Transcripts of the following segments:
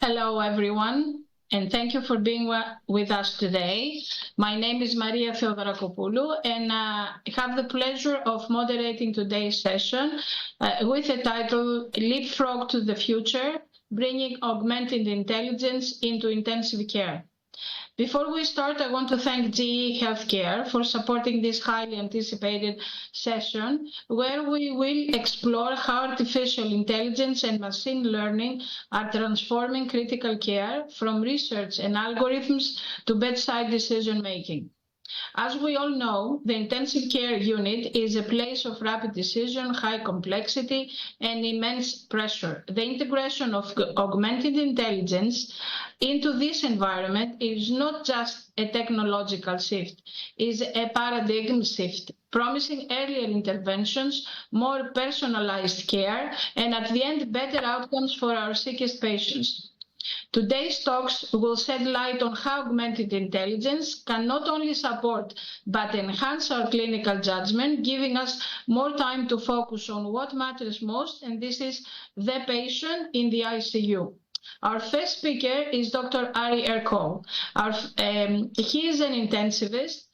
Hello, everyone, and thank you for being with us today. My name is Maria Theodorakopoulou, and I have the pleasure of moderating today's session with the title Leapfrog to the Future, Bringing Augmented Intelligence into Intensive Care. Before we start, I want to thank GE Healthcare for supporting this highly anticipated session, where we will explore how artificial intelligence and machine learning are transforming critical care from research and algorithms to bedside decision-making. As we all know, the intensive care unit is a place of rapid decision, high complexity, and immense pressure. The integration of augmented intelligence into this environment is not just a technological shift, it is a paradigm shift, promising earlier interventions, more personalized care, and at the end, better outcomes for our sickest patients. Today's talks will shed light on how augmented intelligence can not only support but enhance our clinical judgment, giving us more time to focus on what matters most, and this is the patient in the ICU. Our first speaker is Dr. Ari Ercole. He is an intensivist,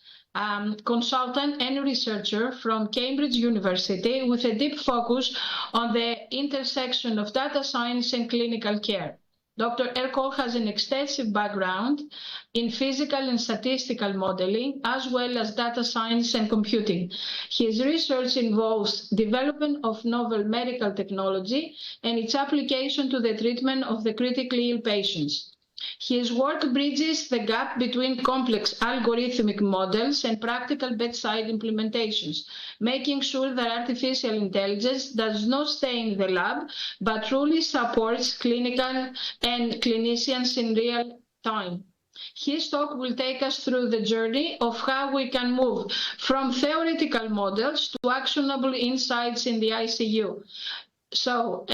consultant and researcher from Cambridge University with a deep focus on the intersection of data science and clinical care. Dr. Ercole has an extensive background in physical and statistical modeling, as well as data science and computing. His research involves development of novel medical technology and its application to the treatment of the critically ill patients. His work bridges the gap between complex algorithmic models and practical bedside implementations, making sure that artificial intelligence does not stay in the lab, but truly supports clinical and clinicians in real time. His talk will take us through the journey of how we can move from theoretical models to actionable insights in the ICU. So,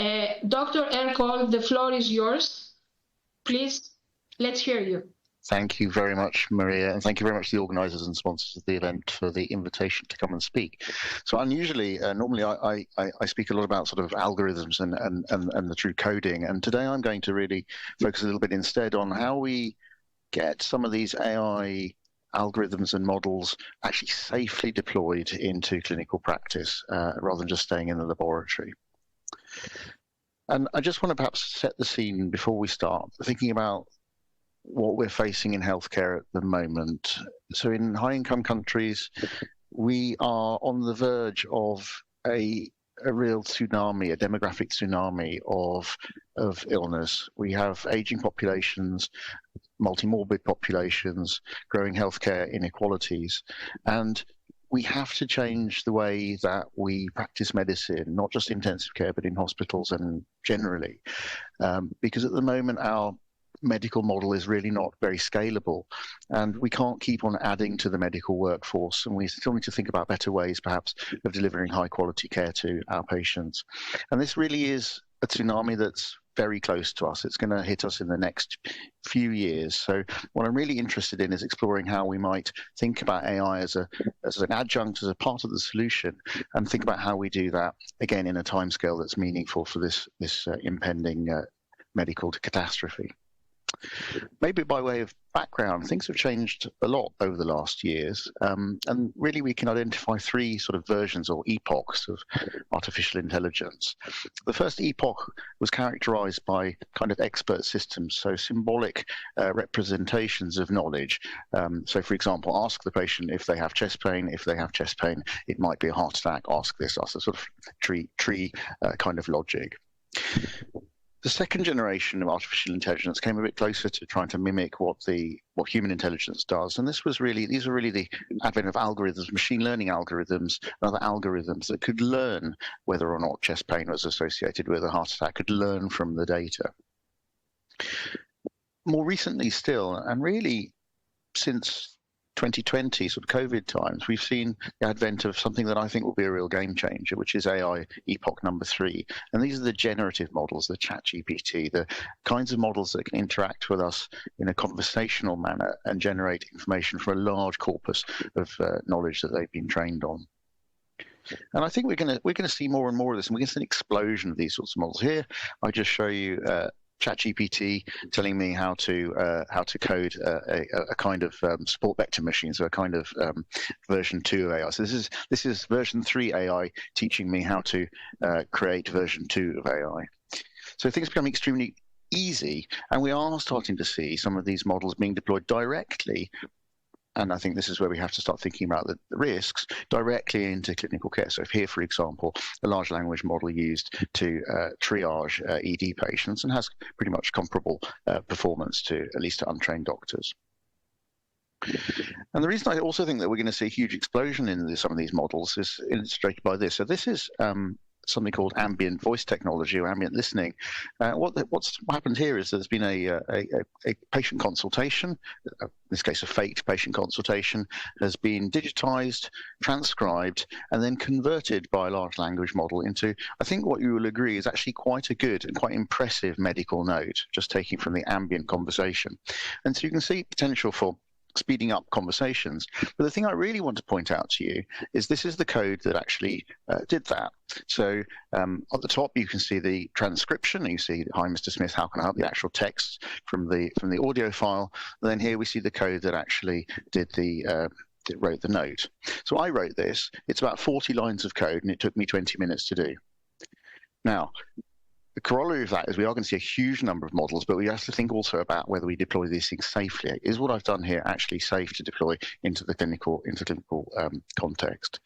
Dr. Ercole, the floor is yours. Please. Let's hear you. Thank you very much, Maria, and thank you very much to the organisers and sponsors of the event for the invitation to come and speak. So unusually, normally I speak a lot about sort of algorithms and the true coding, and today I'm going to really focus a little bit instead on how we get some of these AI algorithms and models actually safely deployed into clinical practice rather than just staying in the laboratory. And I just want to perhaps set the scene before we start, thinking about what we're facing in healthcare at the moment. So in high-income countries, we are on the verge of a real tsunami, a demographic tsunami of illness. We have aging populations, multi-morbid populations, growing healthcare inequalities, and we have to change the way that we practice medicine, not just intensive care, but in hospitals and generally, because at the moment our medical model is really not very scalable, and we can't keep on adding to the medical workforce, and we still need to think about better ways perhaps of delivering high quality care to our patients. And this really is a tsunami that's very close to us. It's going to hit us in the next few years. So what I'm really interested in is exploring how we might think about AI as an adjunct, as a part of the solution, and think about how we do that again in a timescale that's meaningful for this impending medical catastrophe. Maybe by way of background, things have changed a lot over the last years, and really we can identify three sort of versions or epochs of artificial intelligence. The first epoch was characterized by kind of expert systems, so symbolic representations of knowledge. So for example, ask the patient if they have chest pain. If they have chest pain, it might be a heart attack. Ask this, ask a sort of tree kind of logic. The second generation of artificial intelligence came a bit closer to trying to mimic what human intelligence does, and these were really the advent of algorithms, machine learning algorithms, and other algorithms that could learn whether or not chest pain was associated with a heart attack, could learn from the data. More recently still, and really since 2020, sort of COVID times, we've seen the advent of something that I think will be a real game changer, which is AI epoch number 3. And these are the generative models, the ChatGPT, the kinds of models that can interact with us in a conversational manner and generate information from a large corpus of knowledge that they've been trained on. And I think we're going to see more and more of this, and we're going to see an explosion of these sorts of models. Here, I just show you ChatGPT telling me how to code a kind of support vector machine, so a kind of version 2 of AI. So this is version 3 AI teaching me how to create version 2 of AI. So things become extremely easy, and we are starting to see some of these models being deployed directly. And I think this is where we have to start thinking about the risks directly into clinical care. So if here, for example, a large language model used to triage ED patients and has pretty much comparable performance to at least to untrained doctors. And the reason I also think that we're going to see a huge explosion in some of these models is illustrated by this. So this is something called ambient voice technology or ambient listening. What's happened here is there's been a patient consultation, in this case a faked patient consultation, has been digitized, transcribed, and then converted by a large language model into, I think what you will agree is actually quite a good and quite impressive medical note, just taking from the ambient conversation. And so you can see potential for speeding up conversations. But the thing I really want to point out to you is this is the code that actually did that. So at the top, you can see the transcription. You see, "Hi, Mr. Smith, how can I help?" The actual text from the audio file. And then here we see the code that actually did wrote the note. So I wrote this. It's about 40 lines of code, and it took me 20 minutes to do. Now, the corollary of that is we are going to see a huge number of models, but we have to think also about whether we deploy these things safely. Is what I've done here actually safe to deploy into the clinical context?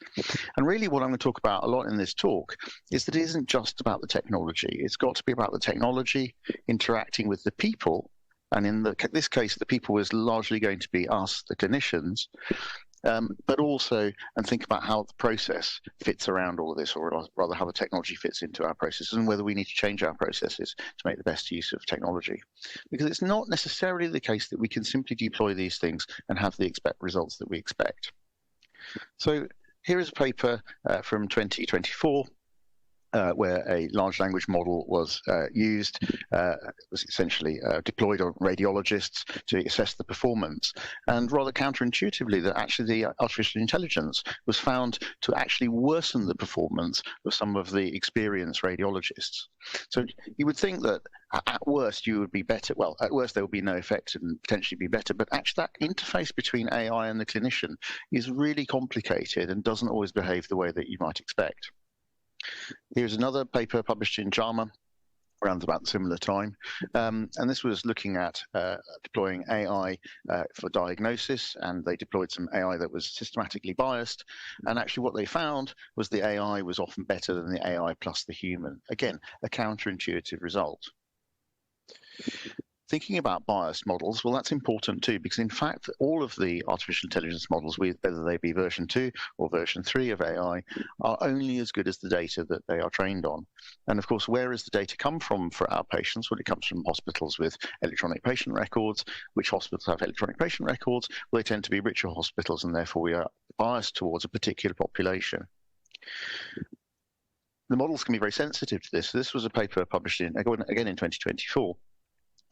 And really what I'm going to talk about a lot in this talk is that it isn't just about the technology. It's got to be about the technology interacting with the people. And in this case, the people is largely going to be us, the clinicians, but also and think about how the process fits around all of this, or rather how the technology fits into our processes, and whether we need to change our processes to make the best use of technology. Because it's not necessarily the case that we can simply deploy these things and have the results that we expect. So here is a paper from 2024. Where a large language model was used, was essentially deployed on radiologists to assess the performance. And rather counterintuitively, that actually the artificial intelligence was found to actually worsen the performance of some of the experienced radiologists. So you would think that at worst you would be better. Well, at worst there would be no effect and potentially be better. But actually that interface between AI and the clinician is really complicated and doesn't always behave the way that you might expect. Here's another paper published in JAMA around about the similar time. And this was looking at deploying AI for diagnosis, and they deployed some AI that was systematically biased. And actually what they found was the AI was often better than the AI plus the human. Again, a counterintuitive result. Thinking about biased models, well, that's important too, because in fact, all of the artificial intelligence models, whether they be version 2 or version 3 of AI, are only as good as the data that they are trained on. And of course, where does the data come from for our patients? Well, it comes from hospitals with electronic patient records. Which hospitals have electronic patient records? Well, they tend to be richer hospitals, and therefore we are biased towards a particular population. The models can be very sensitive to this. This was a paper published again in 2024.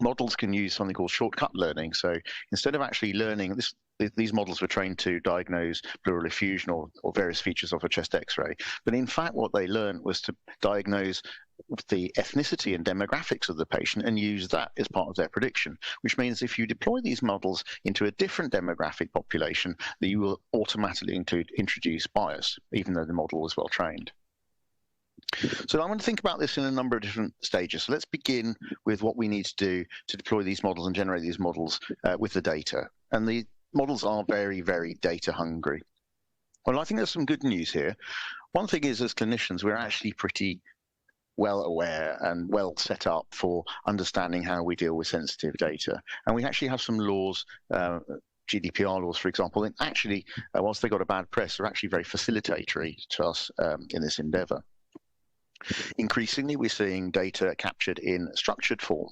Models can use something called shortcut learning. So instead of actually learning, these models were trained to diagnose pleural effusion or various features of a chest X-ray. But in fact, what they learned was to diagnose the ethnicity and demographics of the patient and use that as part of their prediction, which means if you deploy these models into a different demographic population, that you will automatically introduce bias, even though the model was well trained. So I'm going to think about this in a number of different stages. So let's begin with what we need to do to deploy these models and generate these models with the data. And the models are very, very data hungry. Well, I think there's some good news here. One thing is, as clinicians, we're actually pretty well aware and well set up for understanding how we deal with sensitive data. And we actually have some laws, GDPR laws, for example, and actually, whilst they got a bad press, are actually very facilitatory to us in this endeavor. Increasingly, we're seeing data captured in structured form.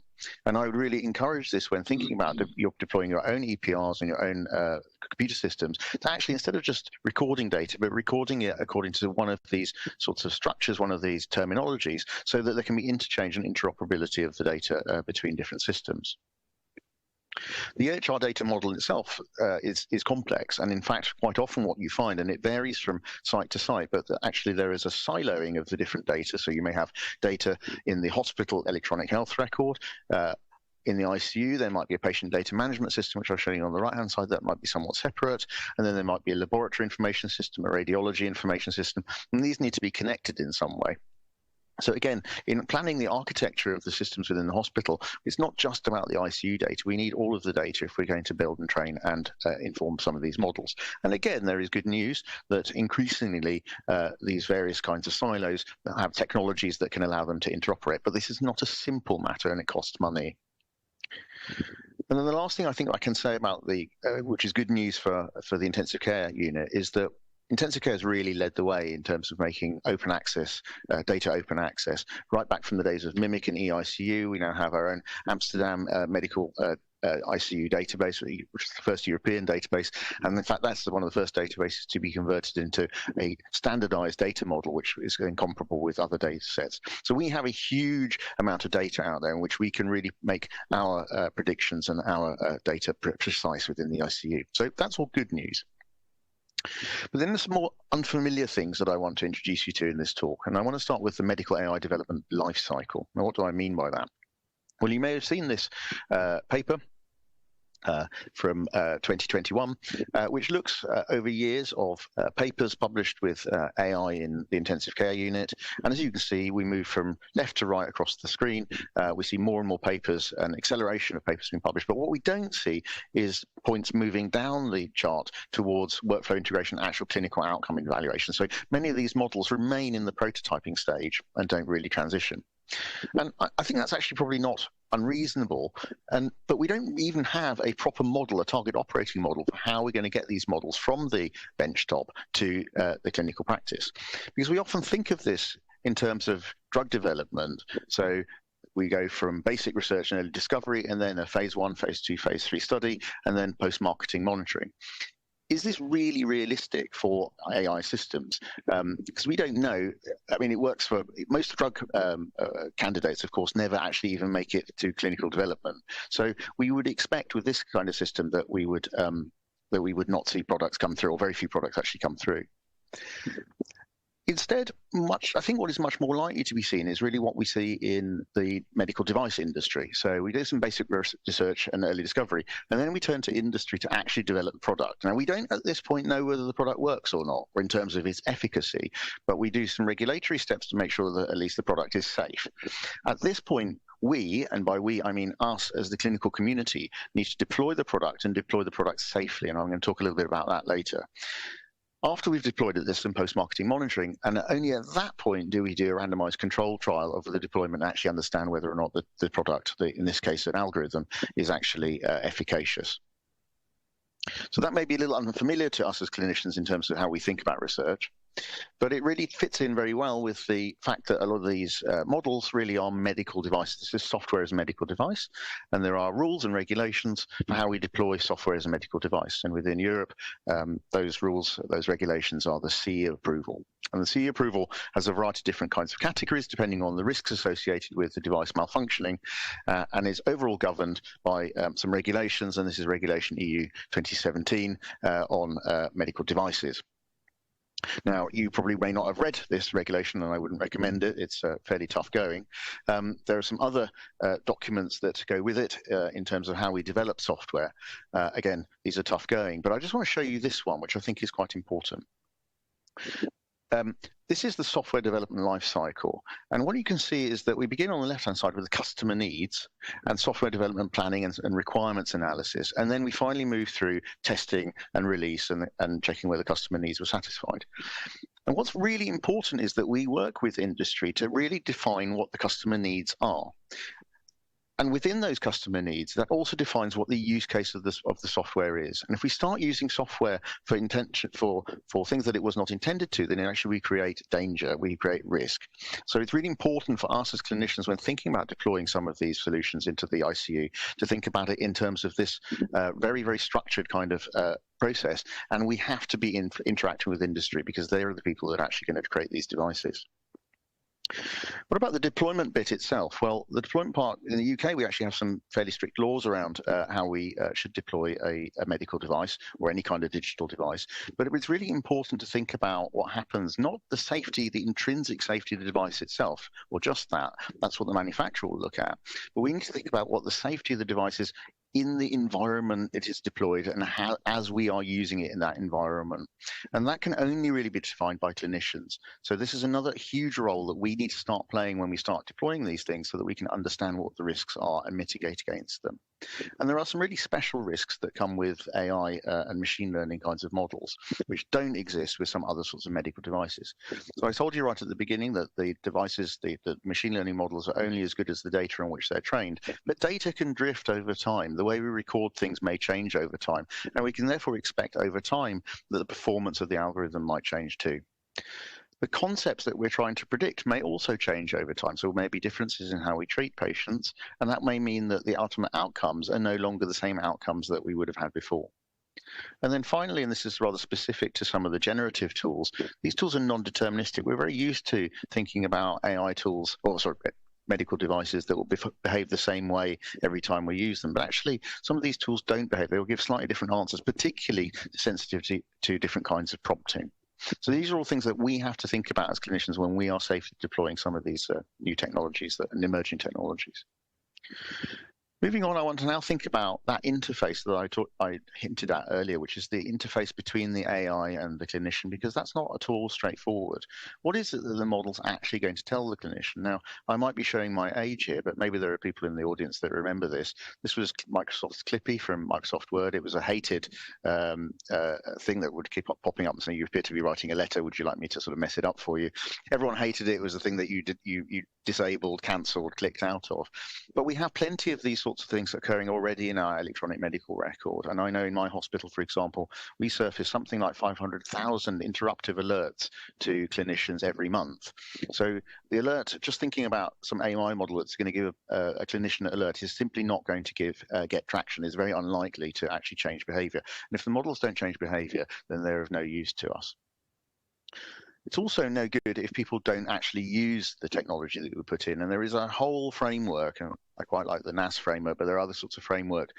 And I would really encourage this when thinking about deploying your own EPRs and your own computer systems, to actually, instead of just recording data, but recording it according to one of these sorts of structures, one of these terminologies, so that there can be interchange and interoperability of the data between different systems. The EHR data model itself is complex, and in fact, quite often what you find, and it varies from site to site, but actually there is a siloing of the different data. So you may have data in the hospital electronic health record. In the ICU, there might be a patient data management system, which I'll show you on the right-hand side, that might be somewhat separate. And then there might be a laboratory information system, a radiology information system, and these need to be connected in some way. So again, in planning the architecture of the systems within the hospital, it's not just about the ICU data. We need all of the data if we're going to build and train and inform some of these models. And again, there is good news that increasingly these various kinds of silos have technologies that can allow them to interoperate. But this is not a simple matter, and it costs money. And then the last thing I think I can say about the, which is good news for the intensive care unit, is that intensive care has really led the way in terms of making open access, data open access, right back from the days of MIMIC and EICU. We now have our own Amsterdam medical ICU database, which is the first European database. And in fact, that's one of the first databases to be converted into a standardized data model, which is incomparable with other data sets. So we have a huge amount of data out there in which we can really make our predictions and our data precise within the ICU. So that's all good news. But then there's some more unfamiliar things that I want to introduce you to in this talk. And I want to start with the medical AI development life cycle. Now, what do I mean by that? Well, you may have seen this paper from 2021, which looks over years of papers published with AI in the intensive care unit. And as you can see, we move from left to right across the screen. We see more and more papers and acceleration of papers being published. But what we don't see is points moving down the chart towards workflow integration, actual clinical outcome evaluation. So many of these models remain in the prototyping stage and don't really transition. And I think that's actually probably not unreasonable, but we don't even have a proper model, a target operating model for how we're going to get these models from the benchtop to the clinical practice. Because we often think of this in terms of drug development. So we go from basic research and early discovery, and then a phase 1, phase 2, phase 3 study, and then post-marketing monitoring. Is this really realistic for AI systems? Because we don't know. I mean, it works for most drug candidates, of course, never actually even make it to clinical development. So we would expect with this kind of system that we would not see products come through, or very few products actually come through. Instead, I think what is much more likely to be seen is really what we see in the medical device industry. So we do some basic research and early discovery, and then we turn to industry to actually develop the product. Now, we don't at this point know whether the product works or not, or in terms of its efficacy, but we do some regulatory steps to make sure that at least the product is safe. At this point, we, and by we I mean us as the clinical community, need to deploy the product and deploy the product safely, and I'm going to talk a little bit about that later. After we've deployed it, there's some post-marketing monitoring, and only at that point do we do a randomized control trial of the deployment and actually understand whether or not the product, in this case an algorithm, is actually efficacious. So that may be a little unfamiliar to us as clinicians in terms of how we think about research, but it really fits in very well with the fact that a lot of these models really are medical devices. This is software as a medical device, and there are rules and regulations for how we deploy software as a medical device. And within Europe, those rules, those regulations are the CE approval. And the CE approval has a variety of different kinds of categories depending on the risks associated with the device malfunctioning, and is overall governed by some regulations, and this is Regulation EU 2017 on medical devices. Now, you probably may not have read this regulation, and I wouldn't recommend it. It's fairly tough going. There are some other documents that go with it in terms of how we develop software. Again, these are tough going, but I just want to show you this one, which I think is quite important. This is the software development life cycle. And what you can see is that we begin on the left-hand side with the customer needs and software development planning and requirements analysis. And then we finally move through testing and release and checking whether customer needs were satisfied. And what's really important is that we work with industry to really define what the customer needs are. And within those customer needs, that also defines what the use case of the software is. And if we start using software for things that it was not intended to, then actually we create danger, we create risk. So it's really important for us as clinicians when thinking about deploying some of these solutions into the ICU to think about it in terms of this very, very structured kind of process. And we have to be interacting with industry because they are the people that are actually going to create these devices. What about the deployment bit itself? Well, the deployment part, in the UK, we actually have some fairly strict laws around how we should deploy a medical device or any kind of digital device. But it's really important to think about what happens, not the safety, the intrinsic safety of the device itself, or just that. That's what the manufacturer will look at. But we need to think about what the safety of the device is in the environment it is deployed and how, as we are using it in that environment. And that can only really be defined by clinicians. So this is another huge role that we need to start playing when we start deploying these things so that we can understand what the risks are and mitigate against them. And there are some really special risks that come with AI and machine learning kinds of models, which don't exist with some other sorts of medical devices. So I told you right at the beginning that the devices, the machine learning models are only as good as the data on which they're trained, but data can drift over time. The way we record things may change over time, and we can therefore expect over time that the performance of the algorithm might change too. The concepts that we're trying to predict may also change over time. So there may be differences in how we treat patients, and that may mean that the ultimate outcomes are no longer the same outcomes that we would have had before. And then finally, and this is rather specific to some of the generative tools, these tools are non-deterministic. We're very used to thinking about AI tools, or sorry, medical devices that will behave the same way every time we use them. But actually, some of these tools don't behave. They will give slightly different answers, particularly sensitivity to different kinds of prompting. So these are all things that we have to think about as clinicians when we are safely deploying some of these new technologies and emerging technologies. Moving on, I want to now think about that interface that I hinted at earlier, which is the interface between the AI and the clinician, because that's not at all straightforward. What is it that the model's actually going to tell the clinician? Now, I might be showing my age here, but maybe there are people in the audience that remember this. This was Microsoft's Clippy from Microsoft Word. It was a hated thing that would keep popping up and saying, you appear to be writing a letter. Would you like me to sort of mess it up for you? Everyone hated it. It was a thing that you disabled, cancelled, clicked out of. But we have plenty of these sorts of things occurring already in our electronic medical record. And I know in my hospital, for example, we surface something like 500,000 interruptive alerts to clinicians every month. So the alert, just thinking about some AI model that's going to give a clinician an alert is simply not going to get traction, is very unlikely to actually change behavior. And if the models don't change behavior, then they're of no use to us. It's also no good if people don't actually use the technology that we put in. And there is a whole framework, and I quite like the NAS framework, but there are other sorts of framework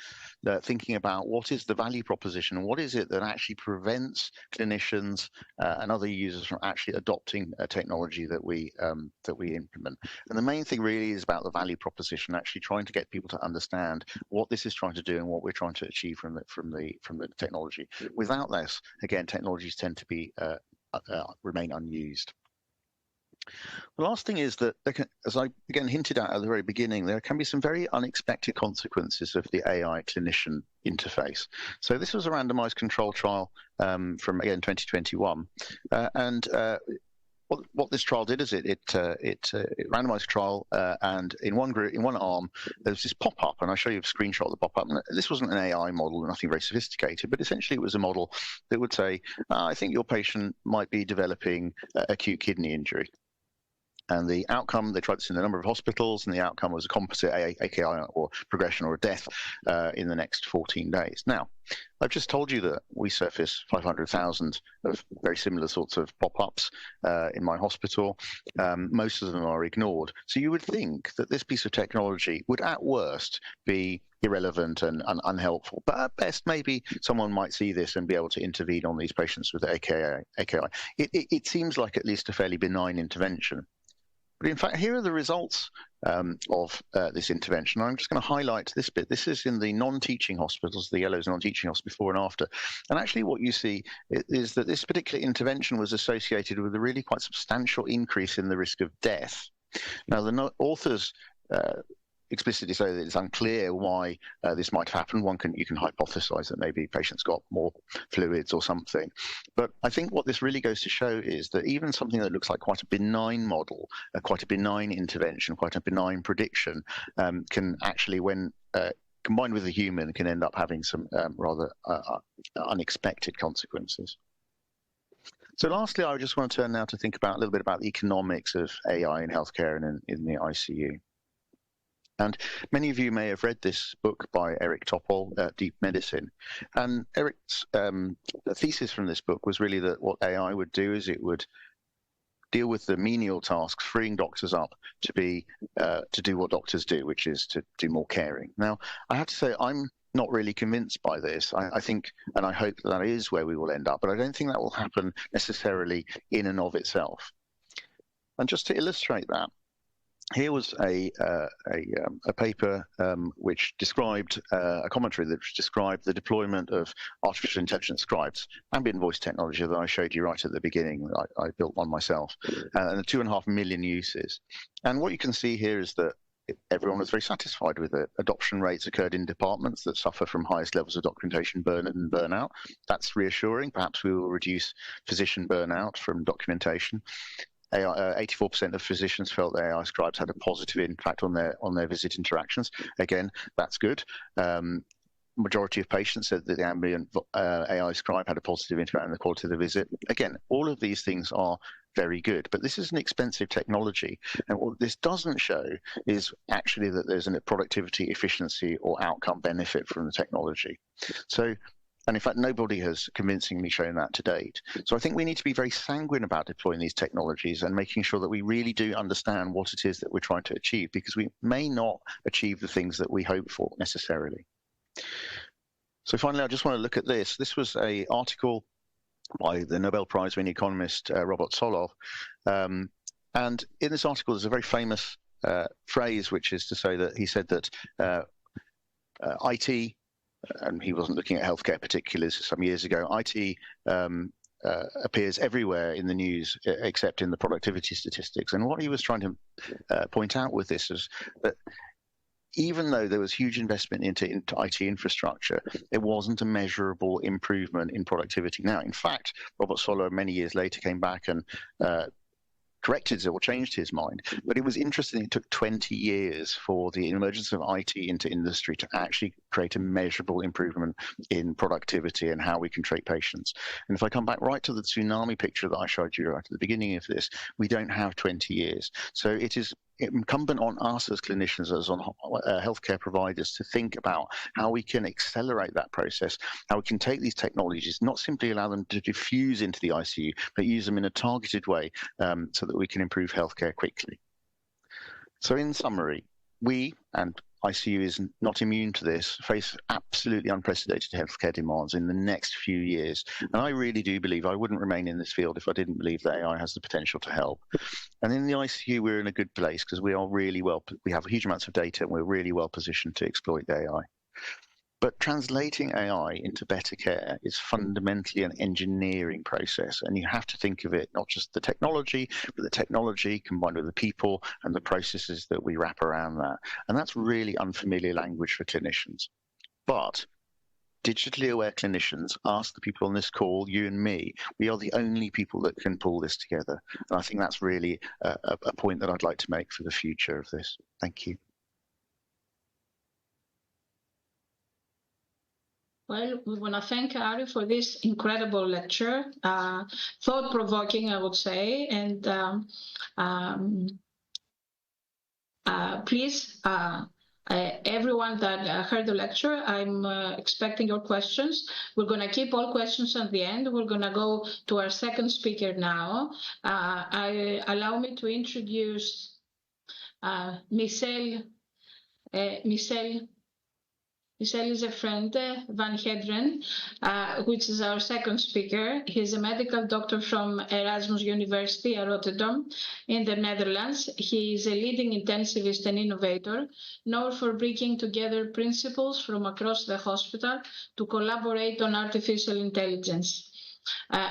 that thinking about what is the value proposition and what is it that actually prevents clinicians and other users from actually adopting a technology that we implement. And the main thing really is about the value proposition, actually trying to get people to understand what this is trying to do and what we're trying to achieve from the technology. Without this, again, technologies tend to be remain unused. The last thing is that, as I again hinted at the very beginning, there can be some very unexpected consequences of the AI clinician interface. So this was a randomized control trial from, again, 2021. What this trial did is it randomized a trial, and in one arm, there was this pop-up, and I'll show you a screenshot of the pop-up. And this wasn't an AI model, nothing very sophisticated, but essentially it was a model that would say, I think your patient might be developing acute kidney injury. And the outcome, they tried this in a number of hospitals, and the outcome was a composite AKI or progression or a death in the next 14 days. Now, I've just told you that we surface 500,000 of very similar sorts of pop-ups in my hospital. Most of them are ignored. So you would think that this piece of technology would at worst be irrelevant and unhelpful. But at best, maybe someone might see this and be able to intervene on these patients with AKI. It seems like at least a fairly benign intervention. But in fact, here are the results of this intervention. I'm just going to highlight this bit. This is in the non-teaching hospitals, the yellow is non-teaching hospitals before and after. And actually what you see is that this particular intervention was associated with a really quite substantial increase in the risk of death. Now, the authors explicitly say that it's unclear why this might happen. You can hypothesize that maybe patients got more fluids or something. But I think what this really goes to show is that even something that looks like quite a benign model, quite a benign intervention, quite a benign prediction, can actually, when combined with a human, can end up having some rather unexpected consequences. So lastly, I just want to turn now to think about a little bit about the economics of AI in healthcare and in the ICU. And many of you may have read this book by Eric Topol, Deep Medicine. And Eric's thesis from this book was really that what AI would do is it would deal with the menial tasks, freeing doctors up to do what doctors do, which is to do more caring. Now, I have to say, I'm not really convinced by this. I think, and I hope that is where we will end up, but I don't think that will happen necessarily in and of itself. And just to illustrate that, here was a paper which described a commentary that described the deployment of artificial intelligence scribes, ambient voice technology that I showed you right at the beginning. I built one myself, and the 2.5 million uses. And what you can see here is that everyone was very satisfied with it. Adoption rates occurred in departments that suffer from highest levels of documentation burn and burnout. That's reassuring. Perhaps we will reduce physician burnout from documentation. 84% of physicians felt that AI scribes had a positive impact on their visit interactions. Again, that's good. Majority of patients said that the ambient AI scribe had a positive impact on the quality of the visit. Again, all of these things are very good, but this is an expensive technology. And what this doesn't show is actually that there's a productivity, efficiency, or outcome benefit from the technology. And in fact, nobody has convincingly shown that to date. So I think we need to be very sanguine about deploying these technologies and making sure that we really do understand what it is that we're trying to achieve, because we may not achieve the things that we hope for necessarily. So finally, I just want to look at this. This was an article by the Nobel Prize-winning economist Robert Solow. And in this article, there's a very famous phrase, which is to say that he said that IT, and he wasn't looking at healthcare particulars some years ago, IT appears everywhere in the news except in the productivity statistics. And what he was trying to point out with this is that even though there was huge investment into IT infrastructure, it wasn't a measurable improvement in productivity. Now, in fact, Robert Solow many years later came back and corrected it or changed his mind. But it was interesting, it took 20 years for the emergence of IT into industry to actually create a measurable improvement in productivity and how we can treat patients. And if I come back right to the tsunami picture that I showed you right at the beginning of this, we don't have 20 years. So it is incumbent on us as clinicians, as on healthcare providers, to think about how we can accelerate that process, how we can take these technologies, not simply allow them to diffuse into the ICU, but use them in a targeted way so that we can improve healthcare quickly. So in summary, we, and ICU is not immune to this, face absolutely unprecedented healthcare demands in the next few years. And I really do believe I wouldn't remain in this field if I didn't believe that AI has the potential to help. And in the ICU, we're in a good place because we have huge amounts of data and we're really well positioned to exploit the AI. But translating AI into better care is fundamentally an engineering process. And you have to think of it, not just the technology, but the technology combined with the people and the processes that we wrap around that. And that's really unfamiliar language for clinicians. But digitally aware clinicians, ask the people on this call, you and me, we are the only people that can pull this together. And I think that's really a point that I'd like to make for the future of this. Thank you. Well, we want to thank Ari for this incredible lecture, thought-provoking, I would say, and please, everyone that heard the lecture, I'm expecting your questions. We're going to keep all questions at the end. We're going to go to our second speaker now. Allow me to introduce Michel is a friend, Van Hedren, which is our second speaker. He's a medical doctor from Erasmus University at Rotterdam in the Netherlands. He is a leading intensivist and innovator, known for bringing together principles from across the hospital to collaborate on artificial intelligence.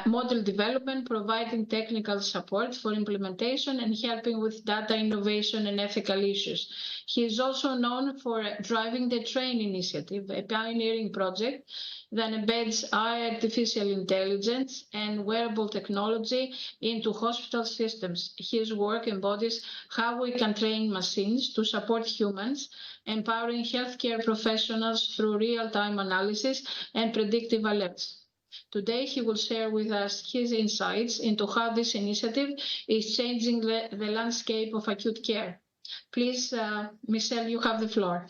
Model development, providing technical support for implementation and helping with data innovation and ethical issues. He is also known for driving the TRAIN initiative, a pioneering project that embeds artificial intelligence and wearable technology into hospital systems. His work embodies how we can train machines to support humans, empowering healthcare professionals through real-time analysis and predictive alerts. Today, he will share with us his insights into how this initiative is changing the landscape of acute care. Please, Michel, you have the floor.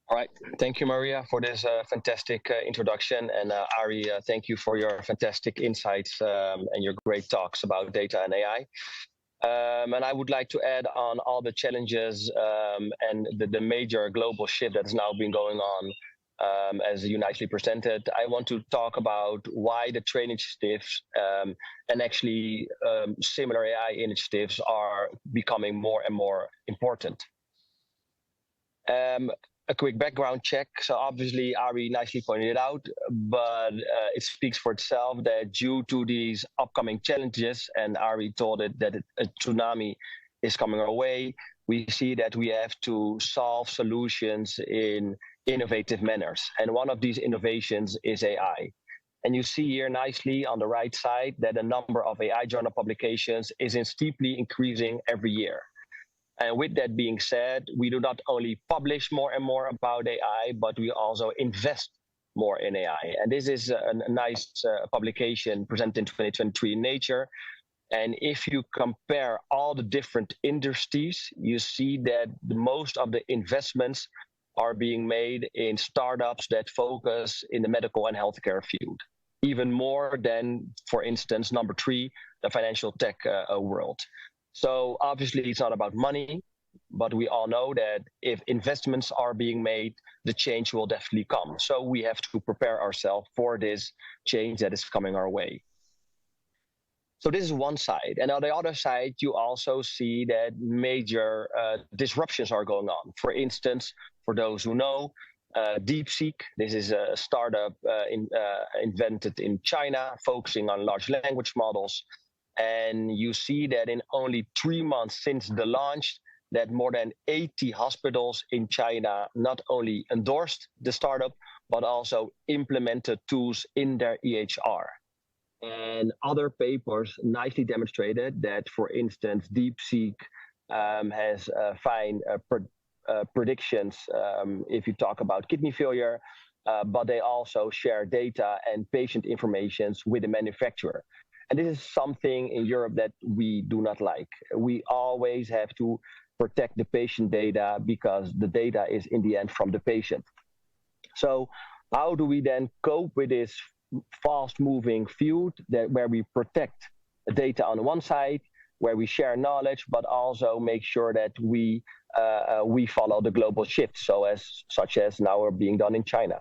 All right. Thank you, Maria, for this fantastic introduction. And Ari, thank you for your fantastic insights and your great talks about data and AI. And I would like to add on all the challenges and the major global shift that has now been going on, as you nicely presented. I want to talk about why the training initiatives and actually similar AI initiatives are becoming more and more important. A quick background check. So obviously, Ari nicely pointed it out, but it speaks for itself that due to these upcoming challenges, and Ari told it that a tsunami is coming our way, we see that we have to solve solutions in innovative manners. And one of these innovations is AI. And you see here nicely on the right side that the number of AI journal publications is steeply increasing every year. And with that being said, we do not only publish more and more about AI, but we also invest more in AI. And this is a nice publication presented in 2023 in Nature. And if you compare all the different industries, you see that most of the investments are being made in startups that focus in the medical and healthcare field, even more than, for instance, number 3, the financial tech world. So obviously it's not about money, but we all know that if investments are being made, the change will definitely come. So we have to prepare ourselves for this change that is coming our way. So this is one side. And on the other side, you also see that major disruptions are going on. For instance, for those who know, DeepSeek, this is a startup invented in China, focusing on large language models. And you see that in only 3 months since the launch, that more than 80 hospitals in China not only endorsed the startup, but also implemented tools in their EHR. And other papers nicely demonstrated that, for instance, DeepSeek has fine predictions if you talk about kidney failure, but they also share data and patient information with the manufacturer. And this is something in Europe that we do not like. We always have to protect the patient data because the data is in the end from the patient. So how do we then cope with this fast-moving field where we protect data on one side, where we share knowledge, but also make sure that we follow the global shift, such as now are being done in China.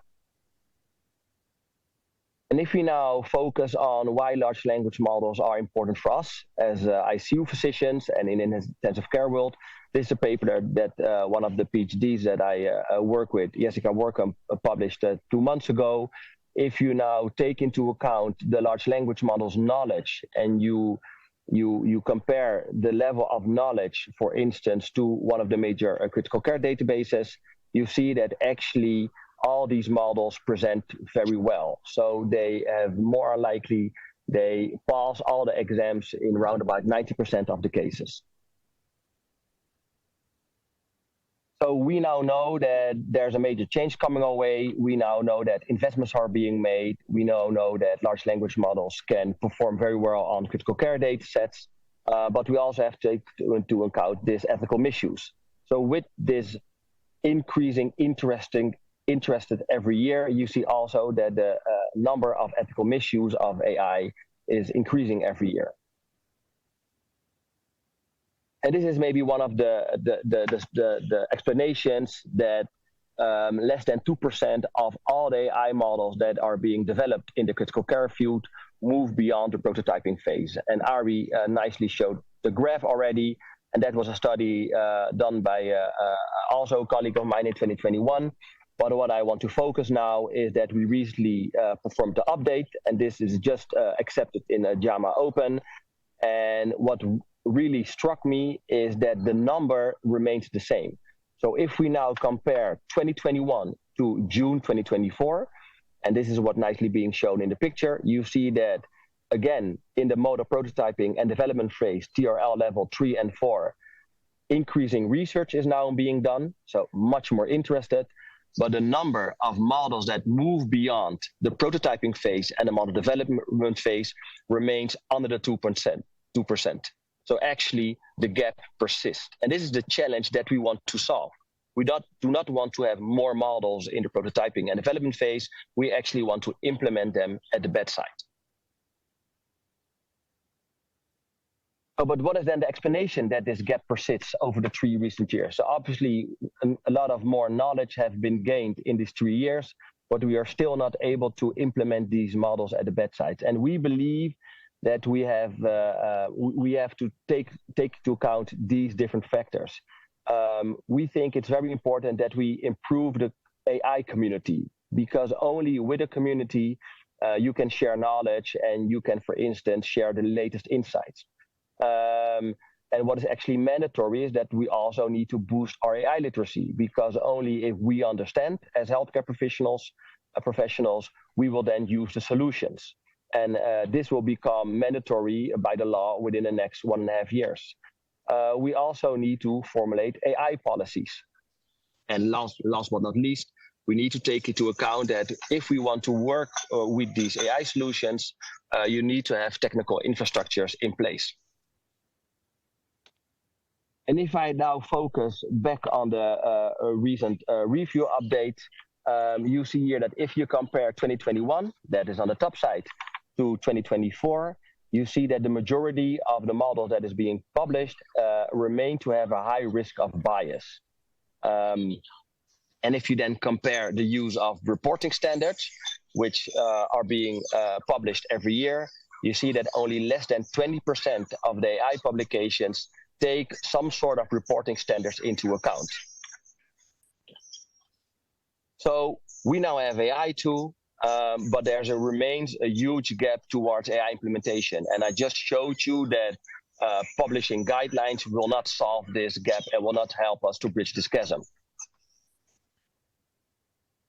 And if we now focus on why large language models are important for us as ICU physicians and in the intensive care world, this is a paper that one of the PhDs that I work with, ESICM, published 2 months ago. If you now take into account the large language models knowledge and you compare the level of knowledge, for instance, to one of the major critical care databases, you see that actually all these models present very well. So they have more likely, they pass all the exams in around about 90% of the cases. So we now know that there's a major change coming our way. We now know that investments are being made. We now know that large language models can perform very well on critical care data sets, but we also have to take into account these ethical misuse. So with this increasing interested every year, you see also that the number of ethical misuse of AI is increasing every year. And this is maybe one of the explanations that less than 2% of all the AI models that are being developed in the critical care field move beyond the prototyping phase. And Ari nicely showed the graph already, and that was a study done by also a colleague of mine in 2021. But what I want to focus now is that we recently performed the update, and this is just accepted in a JAMA Open. And what really struck me is that the number remains the same. So if we now compare 2021 to June 2024, and this is what nicely being shown in the picture, you see that, again, in the mode of prototyping and development phase, TRL level 3 and 4, increasing research is now being done, so much more interested. But the number of models that move beyond the prototyping phase and the model development phase remains under the 2%. So actually, the gap persists. And this is the challenge that we want to solve. We do not want to have more models in the prototyping and development phase. We actually want to implement them at the bedside. But what is then the explanation that this gap persists over the 3 recent years? So obviously, a lot of more knowledge have been gained in these 3 years, but we are still not able to implement these models at the bedside. And we believe that we have to take into account these different factors. We think it's very important that we improve the AI community, because only with a community you can share knowledge and you can, for instance, share the latest insights. And what is actually mandatory is that we also need to boost our AI literacy, because only if we understand as healthcare professionals, we will then use the solutions. And this will become mandatory by the law within the next 1.5 years. We also need to formulate AI policies. And last but not least, we need to take into account that if we want to work with these AI solutions, you need to have technical infrastructures in place. And if I now focus back on the recent review update, you see here that if you compare 2021, that is on the top side, to 2024, you see that the majority of the models that is being published remain to have a high risk of bias. And if you then compare the use of reporting standards, which are being published every year, you see that only less than 20% of the AI publications take some sort of reporting standards into account. So we now have AI too, but remains a huge gap towards AI implementation. And I just showed you that publishing guidelines will not solve this gap and will not help us to bridge this chasm.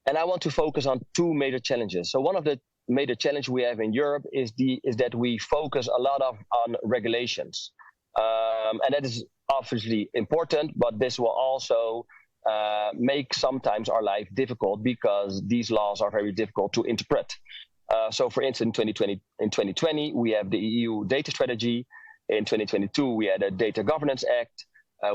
And I want to focus on 2 major challenges. So one of the major challenges we have in Europe is that we focus a lot on regulations. And that is obviously important, but this will also make sometimes our life difficult, because these laws are very difficult to interpret. So for instance, in 2020, we have the EU data strategy. In 2022, we had a Data Governance Act.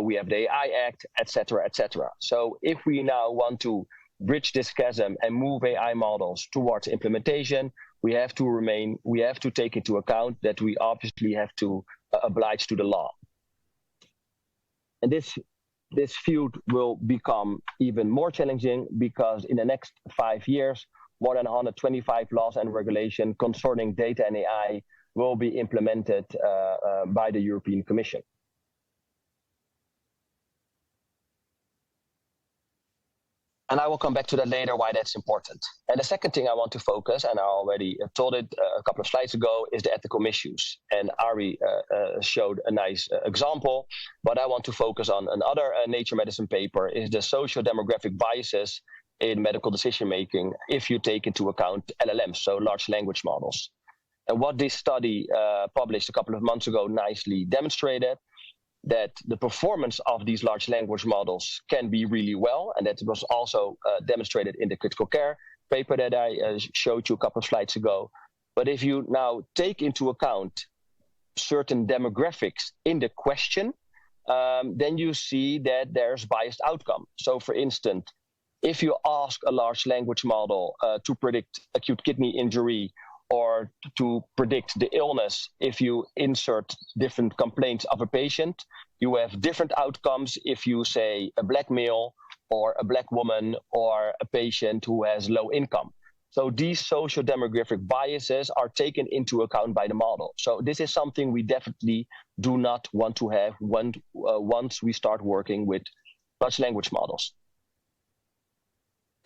We have the AI Act, etc., etc. So if we now want to bridge this chasm and move AI models towards implementation, we have to take into account that we obviously have to oblige to the law. And this field will become even more challenging, because in the next 5 years, more than 125 laws and regulations concerning data and AI will be implemented by the European Commission. And I will come back to that later, why that's important. And the second thing I want to focus, and I already told it a couple of slides ago, is the ethical misuse. And Ari showed a nice example, but I want to focus on another Nature Medicine paper, is the socio-demographic biases in medical decision-making if you take into account LLMs, so large language models. And what this study published a couple of months ago nicely demonstrated, that the performance of these large language models can be really well, and that was also demonstrated in the critical care paper that I showed you a couple of slides ago. But if you now take into account certain demographics in the question, then you see that there's biased outcome. So for instance, if you ask a large language model to predict acute kidney injury, or to predict the illness, if you insert different complaints of a patient, you have different outcomes if you say a black male or a black woman or a patient who has low income. So these social demographic biases are taken into account by the model. So this is something we definitely do not want to have once we start working with large language models.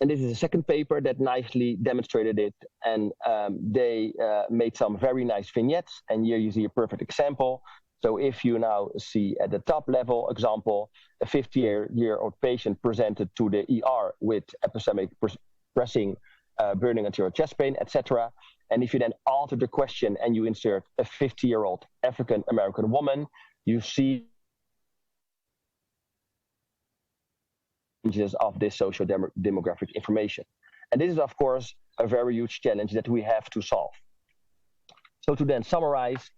And this is a second paper that nicely demonstrated it. And they made some very nice vignettes. And here you see a perfect example. So if you now see at the top level example, a 50-year-old patient presented to the ER with epistemic pressing, burning anterior chest pain, etc. And if you then alter the question and you insert a 50-year-old African-American woman, you see of this social demographic information. And this is, of course, a very huge challenge that we have to solve. So to then summarize,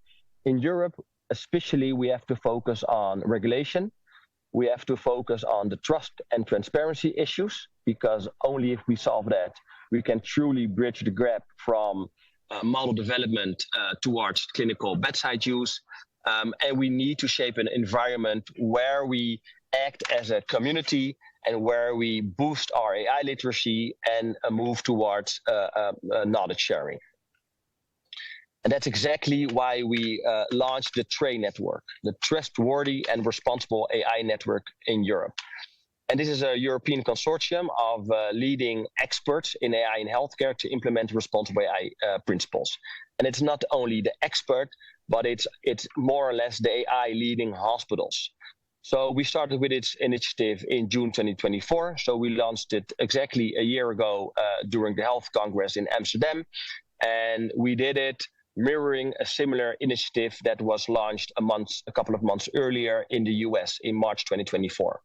in Europe, especially, we have to focus on regulation. we have to focus on the trust and transparency issues, because only if we solve that, we can truly bridge the gap from model development towards clinical bedside use. And we need to shape an environment where we act as a community and where we boost our AI literacy and move towards knowledge sharing. And that's exactly why we launched the TRAY network, the Trustworthy and Responsible AI Network in Europe. And this is a European consortium of leading experts in AI in healthcare to implement responsible AI principles. And it's not only the expert, but it's more or less the AI leading hospitals. So we started with its initiative in June 2024. So we launched it exactly a year ago during the Health Congress in Amsterdam. And we did it mirroring a similar initiative that was launched a couple of months earlier in the US in March 2024.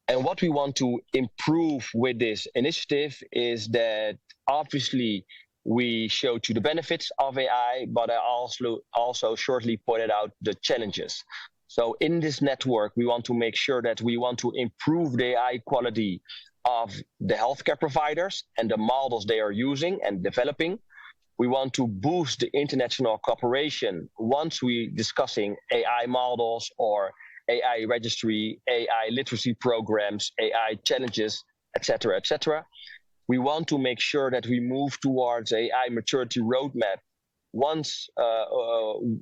And what we want to improve with this initiative is that obviously we showed you the benefits of AI, but I also shortly pointed out the challenges. So in this network, we want to make sure that we want to improve the AI quality of the healthcare providers and the models they are using and developing. We want to boost the international cooperation once we're discussing AI models or AI registry, AI literacy programs, AI challenges, etc., etc. We want to make sure that we move towards AI maturity roadmap once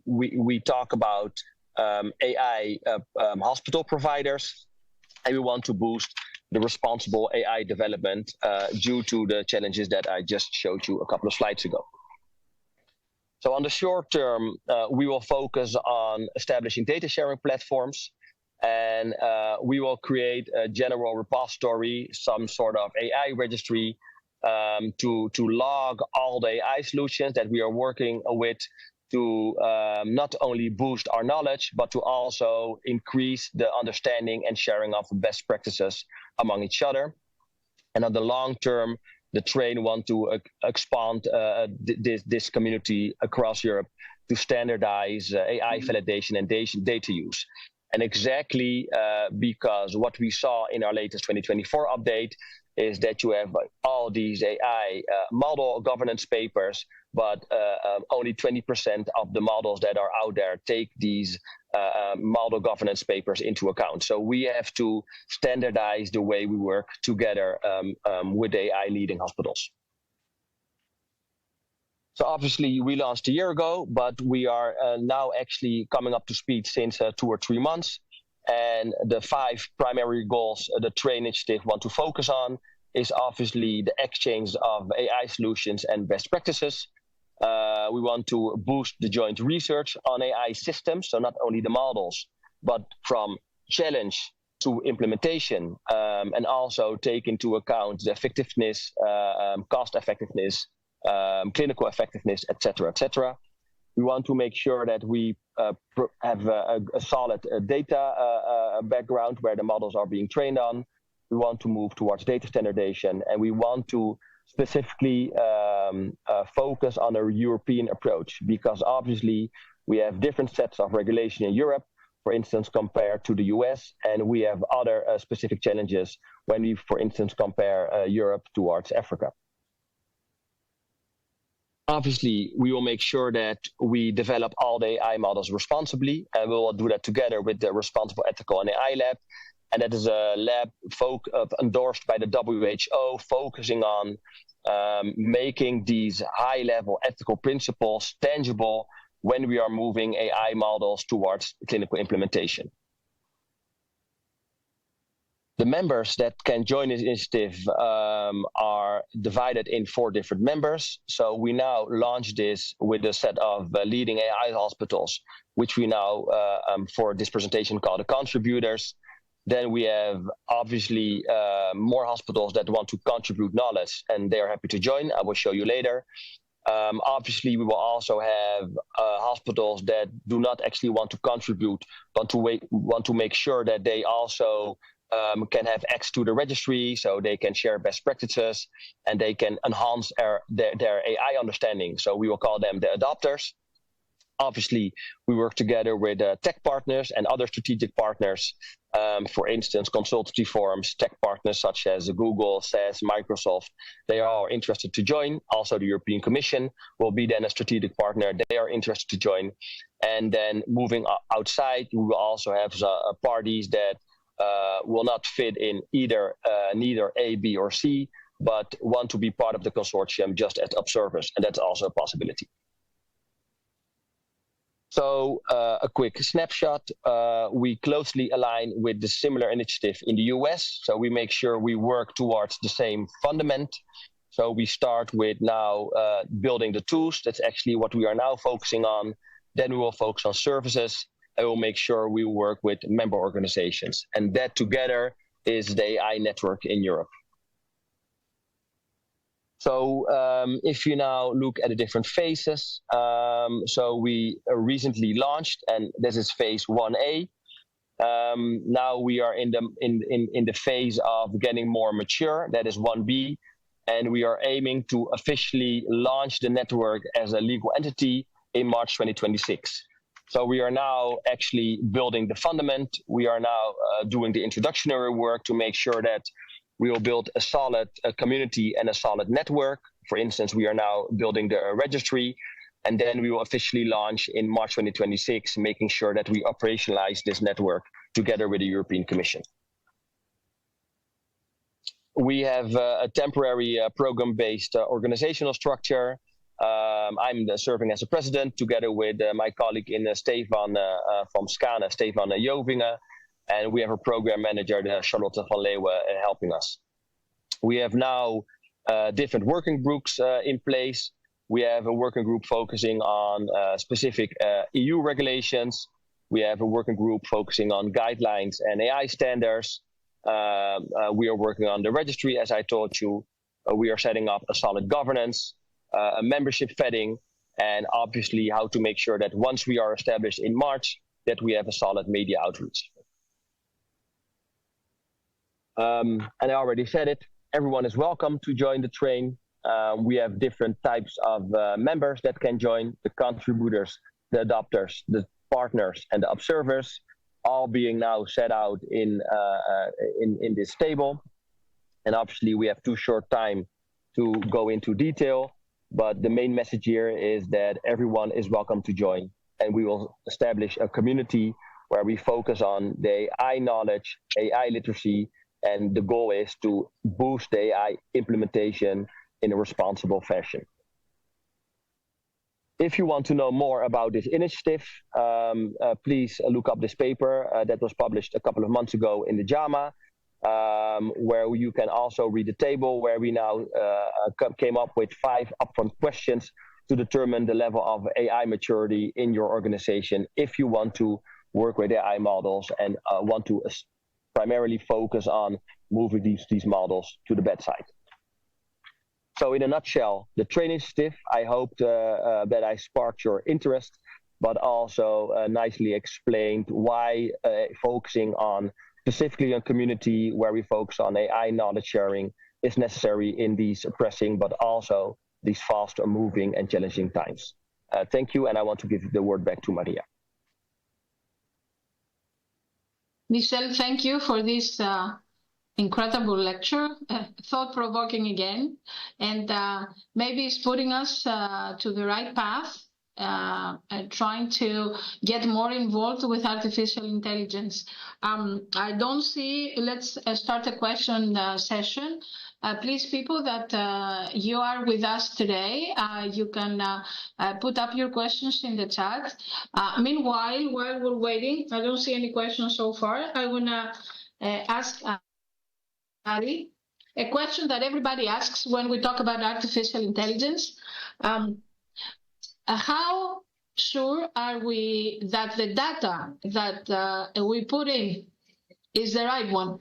we talk about AI hospital providers, and we want to boost the responsible AI development due to the challenges that I just showed you a couple of slides ago. So on the short term, we will focus on establishing data sharing platforms, and we will create a general repository, some sort of AI registry to log all the AI solutions that we are working with to not only boost our knowledge, but to also increase the understanding and sharing of best practices among each other. And on the long term, the TRAY want to expand this community across Europe to standardize AI validation and data use. And exactly because what we saw in our latest 2024 update is that you have all these AI model governance papers, but only 20% of the models that are out there take these model governance papers into account. So we have to standardize the way we work together with AI leading hospitals. So obviously we launched a year ago, but we are now actually coming up to speed since 2 or 3 months. And the 5 primary goals the TRAY initiative want to focus on is obviously the exchange of AI solutions and best practices. We want to boost the joint research on AI systems, so not only the models, but from challenge to implementation, and also take into account the effectiveness, cost effectiveness, clinical effectiveness, etc., etc. We want to make sure that we have a solid data background where the models are being trained on. We want to move towards data standardization, and we want to specifically focus on a European approach, because obviously we have different sets of regulation in Europe, for instance, compared to the US, and we have other specific challenges when we, for instance, compare Europe towards Africa. Obviously, we will make sure that we develop all the AI models responsibly, and we will do that together with the Responsible Ethical and AI Lab. And that is a lab endorsed by the WHO, focusing on making these high-level ethical principles tangible when we are moving AI models towards clinical implementation. The members that can join this initiative are divided in 4 different members. So we now launch this with a set of leading AI hospitals, which we now, for this presentation, call the contributors. Then we have obviously more hospitals that want to contribute knowledge, and they are happy to join. I will show you later. Obviously, we will also have hospitals that do not actually want to contribute, but want to make sure that they also can have access to the registry, so they can share best practices and they can enhance their AI understanding. So we will call them the adopters. Obviously, we work together with tech partners and other strategic partners. For instance, consultancy firms, tech partners such as Google, SaaS, Microsoft, they are interested to join. Also, the European Commission will be then a strategic partner. They are interested to join. And then moving outside, we will also have parties that will not fit in either neither A, B, or C, but want to be part of the consortium just as observers. And that's also a possibility. So a quick snapshot, we closely align with the similar initiative in the US. So we make sure we work towards the same fundament. So we start with now building the tools. That's actually what we are now focusing on. Then we will focus on services, and we'll make sure we work with member organizations. And that together is the AI network in Europe. So if you now look at the different phases, so we recently launched, and this is phase 1A. Now we are in the phase of getting more mature, that is 1B, and we are aiming to officially launch the network as a legal entity in March 2026. So we are now actually building the fundament. We are now doing the introductory work to make sure that we will build a solid community and a solid network. For instance, we are now building the registry, and then we will officially launch in March 2026, making sure that we operationalize this network together with the European Commission. We have a temporary program-based organizational structure. I'm serving as a president together with my colleague Stefan from Scana, Stefan Jovinge. And we have a program manager, Charlotte van Leeuwen, helping us. We have now different working groups in place. We have a working group focusing on specific EU regulations. We have a working group focusing on guidelines and AI standards. We are working on the registry, as I told you. We are setting up a solid governance, a membership vetting, and obviously how to make sure that once we are established in March, that we have a solid media outreach. And I already said it, everyone is welcome to join the train. We have different types of members that can join, the contributors, the adopters, the partners, and the observers, all being now set out in this table. And obviously we have too short time to go into detail, but the main message here is that everyone is welcome to join, and we will establish a community where we focus on the AI knowledge, AI literacy, and the goal is to boost the AI implementation in a responsible fashion. If you want to know more about this initiative, please look up this paper that was published a couple of months ago in the JAMA, where you can also read the table where we now came up with 5 upfront questions to determine the level of AI maturity in your organization if you want to work with AI models and want to primarily focus on moving these models to the bedside. So in a nutshell, the training initiative, I hope that I sparked your interest, but also nicely explained why focusing on specifically on community where we focus on AI knowledge sharing is necessary in these pressing, but also these fast moving and challenging times. Thank you, and I want to give the word back to Maria. Michel, thank you for this incredible lecture, thought-provoking again, and maybe it's putting us to the right path, trying to get more involved with artificial intelligence. I don't see, let's start a question session. Please, people that you are with us today, you can put up your questions in the chat. Meanwhile, while we're waiting, I don't see any questions so far. I want to ask Ari a question that everybody asks when we talk about artificial intelligence. How sure are we that the data that we put in is the right one?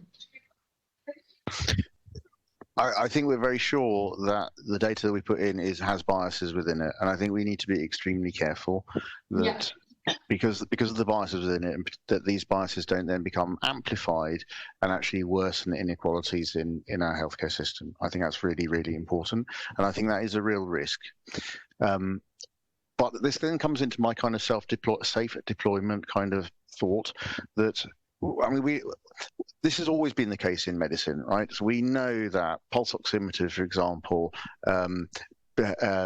I think we're very sure that the data that we put in has biases within it, and I think we need to be extremely careful that because of the biases within it, that these biases don't then become amplified and actually worsen inequalities in our healthcare system. I think that's really, really important, and I think that is a real risk. but this then comes into my kind of safe deployment kind of thought that, I mean, this has always been the case in medicine, right? So we know that pulse oximeters, for example,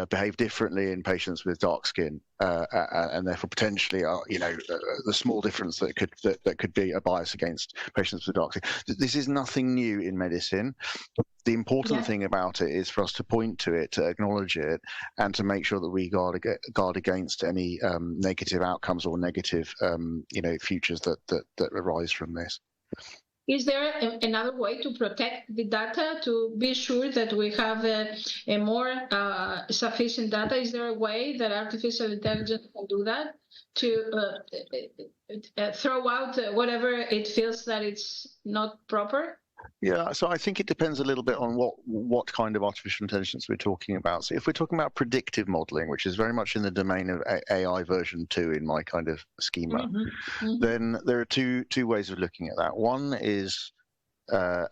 behave differently in patients with dark skin, and therefore potentially, the small difference that could be a bias against patients with dark skin. This is nothing new in medicine. The important thing about it is for us to point to it, to acknowledge it, and to make sure that we guard against any negative outcomes or negative, futures that arise from this. Is there another way to protect the data, to be sure that we have a more sufficient data? Is there a way that artificial intelligence can do that, to throw out whatever it feels that it's not proper? Yeah, so I think it depends a little bit on what kind of artificial intelligence we're talking about. So if we're talking about predictive modeling, which is very much in the domain of AI version 2 in my kind of schema, then there are two ways of looking at that. One is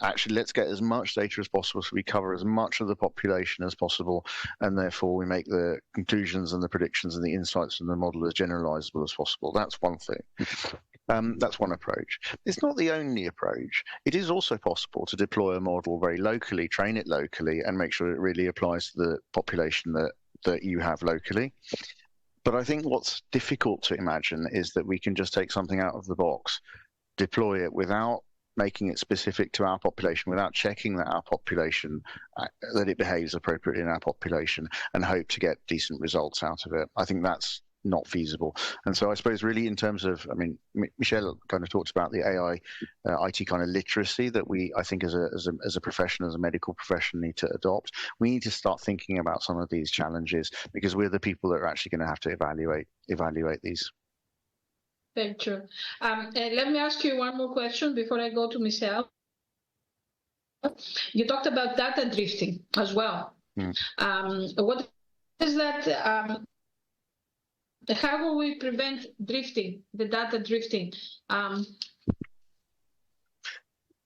actually, let's get as much data as possible so we cover as much of the population as possible, and therefore we make the conclusions and the predictions and the insights from the model as generalizable as possible. That's one thing. That's one approach. It's not the only approach. It is also possible to deploy a model very locally, train it locally, and make sure it really applies to the population that you have locally. But I think what's difficult to imagine is that we can just take something out of the box, deploy it without making it specific to our population, without checking that our population, that it behaves appropriately in our population, and hope to get decent results out of it. I think that's not feasible. And so I suppose really in terms of, I mean, Michelle kind of talked about the AI, IT kind of literacy that I think as a profession, as a medical profession, need to adopt. We need to start thinking about some of these challenges, because we're the people that are actually going to have to evaluate these. Very true. Let me ask you one more question before I go to Michelle. You talked about data drifting as well. What is that? How will we prevent drifting, the data drifting? Can